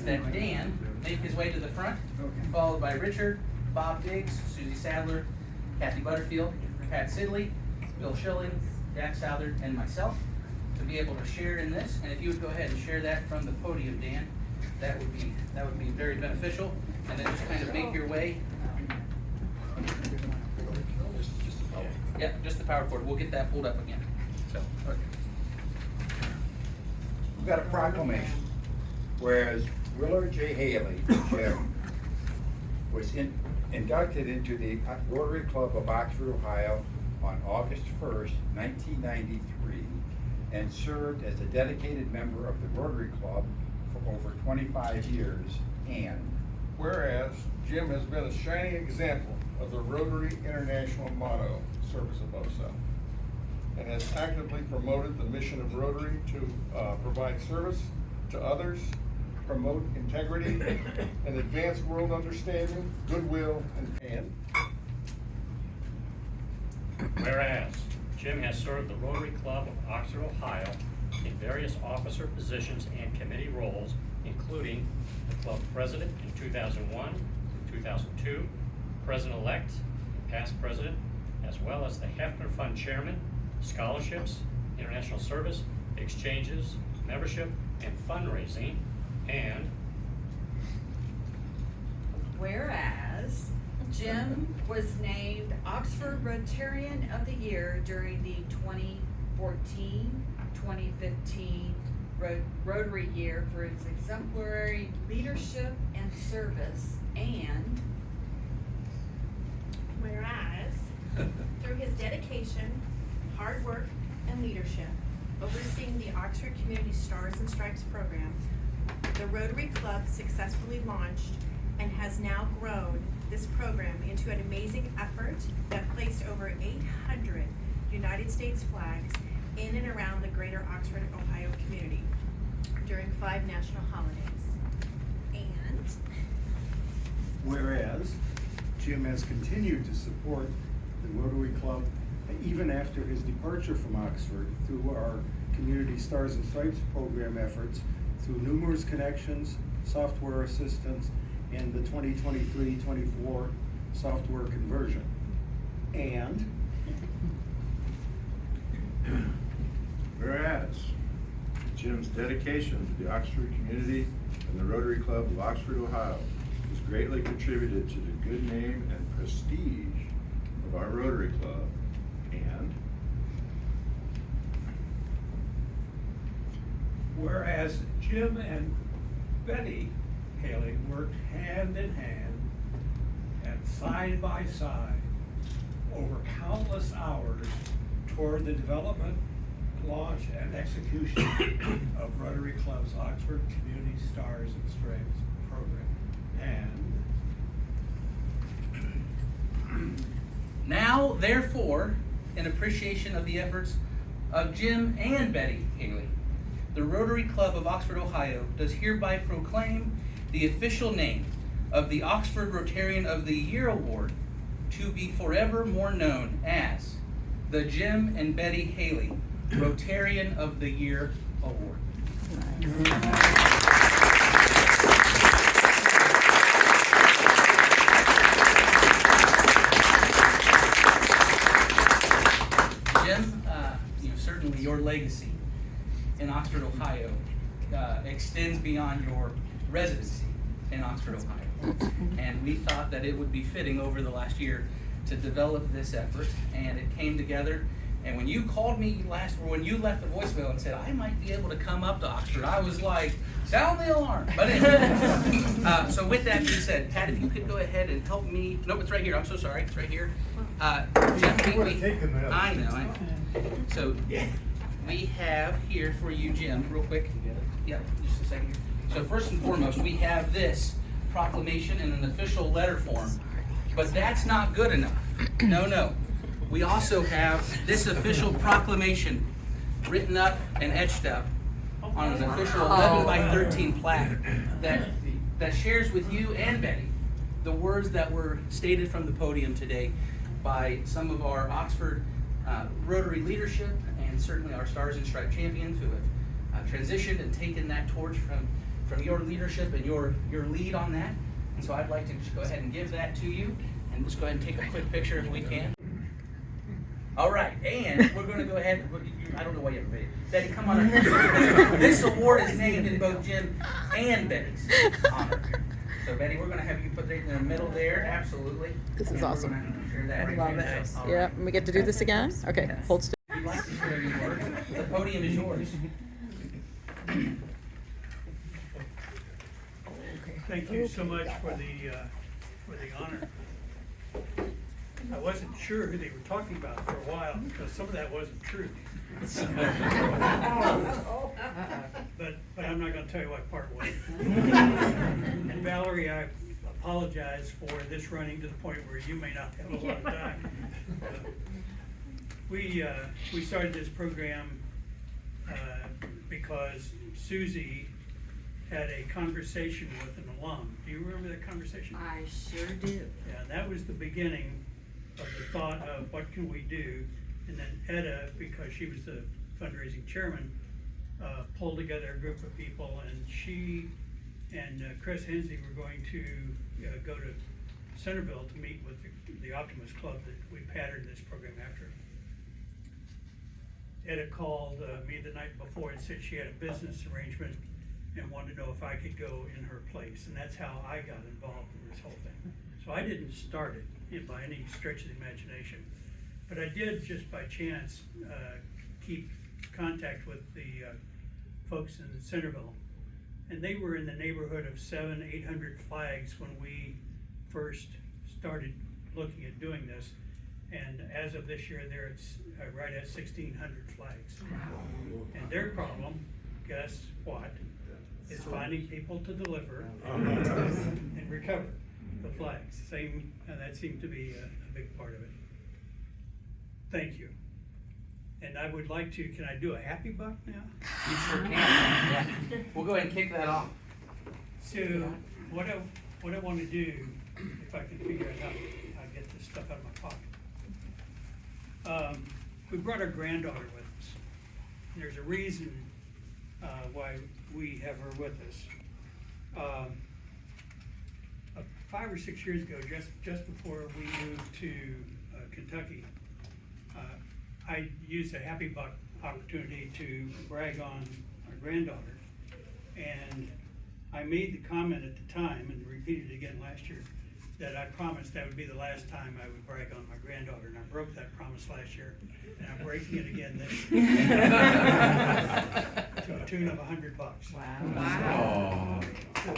ask that Dan make his way to the front, followed by Richard, Bob Diggs, Susie Sadler, Kathy Butterfield, Pat Sidley, Bill Schilling, Jack Southard, and myself, to be able to share in this. And if you would go ahead and share that from the podium, Dan, that would be very beneficial. And then just kind of make your way. Yeah, just the power cord. We'll get that pulled up again. So, okay. We've got a proclamation. Whereas Willard J. Haley, Jim, was inducted into the Rotary Club of Oxford, Ohio on August 1st, 1993, and served as a dedicated member of the Rotary Club for over 25 years. And whereas Jim has been a shining example of the Rotary International motto, service above self, and has actively promoted the mission of Rotary to provide service to others, promote integrity, and advance world understanding, goodwill, and whereas Jim has served the Rotary Club of Oxford, Ohio in various officer positions and committee roles, including the club president in 2001, 2002, president-elect, past president, as well as the Hefner Fund chairman, scholarships, international service, exchanges, membership, and fundraising. And whereas Jim was named Oxford Rotarian of the Year during the 2014-2015 Rotary year for his exemplary leadership and service. And whereas through his dedication, hard work, and leadership, overseeing the Oxford Community Stars and Stripes program, the Rotary Club successfully launched and has now grown this program into an amazing effort that placed over 800 United States flags in and around the greater Oxford, Ohio community during 5 national holidays. And whereas Jim has continued to support the Rotary Club even after his departure from Oxford through our Community Stars and Stripes program efforts, through numerous connections, software assistance, and the 2023-24 software conversion. And whereas Jim's dedication to the Oxford community and the Rotary Club of Oxford, Ohio has greatly contributed to the good name and prestige of our Rotary Club. And whereas Jim and Betty Haley worked hand in hand and side by side over countless hours toward the development, launch, and execution of Rotary Club's Oxford Community Stars and Stripes program. And now, therefore, in appreciation of the efforts of Jim and Betty Haley, the Rotary Club of Oxford, Ohio does hereby proclaim the official name of the Oxford Rotarian of the Year Award to be forevermore known as the Jim and Betty Haley Rotarian of the Year Award. Jim, certainly your legacy in Oxford, Ohio extends beyond your residency in Oxford, Ohio. And we thought that it would be fitting over the last year to develop this effort, and it came together. And when you called me when you left the voicemail and said, I might be able to come up to Oxford, I was like, sound the alarm. But anyway, so with that being said, Pat, if you could go ahead and help me. Nope, it's right here. I'm so sorry. It's right here. Jim, I know. So we have here for you, Jim, real quick. Yeah, just a second here. So first and foremost, we have this proclamation in an official letter form. But that's not good enough. No. We also have this official proclamation written up and etched up on an official 11 by 13 plaque that shares with you and Betty the words that were stated from the podium today by some of our Oxford Rotary leadership and certainly our Stars and Stripes champions who have transitioned and taken that torch from from your leadership and your lead on that. And so I'd like to just go ahead and give that to you, and just go ahead and take a quick picture if we can. All right, and we're going to go ahead. I don't know why you have a video. Betty, come on up. This award is named in both Jim and Betty's honor. So Betty, we're going to have you put it in the middle there. Absolutely. This is And we're awesome. gonna share that I right love here. it. So, all Yeah, right. and we get to do this again? Okay, Yes. hold still. If you'd like to share your work, the podium is yours. Thank you so much for the honor. I wasn't sure who they were talking about for a while, because some of that wasn't true. But I'm not gonna tell you what part was. And Valerie, I apologize for this running to the point where you may not have a lot of time. We started this program because Susie had a conversation with an alum. Do you remember that conversation? I sure do. Yeah, that was the beginning of the thought of what can we do? And then Etta, because she was the fundraising chairman, pulled together a group of people, and she and Chris Hensley were going to go to Centerville to meet with the Optimus Club that we patterned this program after. Etta called me the night before and said she had a business arrangement and wanted to know if I could go in her place, and that's how I got involved in this whole thing. So I didn't start it by any stretch of the imagination, but I did just by chance keep contact with the folks in Centerville, and they were in the neighborhood of 700-800 flags when we first started looking at doing this, and as of this year, they're at, right at 1,600 flags. And their problem, guess what? Is finding people to deliver and recover the flags. And that seemed to be a big part of it. Thank you. And I would like to, can I do a happy buck now? You sure can. Yeah. We'll go ahead and kick that off. So what I want to do, if I can figure out how I get this stuff out of my pocket. We brought our granddaughter with us. And there's a reason why we have her with us. 5 or 6 years ago, just before we moved to Kentucky, I used a happy buck opportunity to brag on our granddaughter. And I made the comment at the time, and repeated it again last year, that I promised that would be the last time I would brag on my granddaughter, and I broke that promise last year, and I'm breaking it again this year. To a tune of $100. Wow. So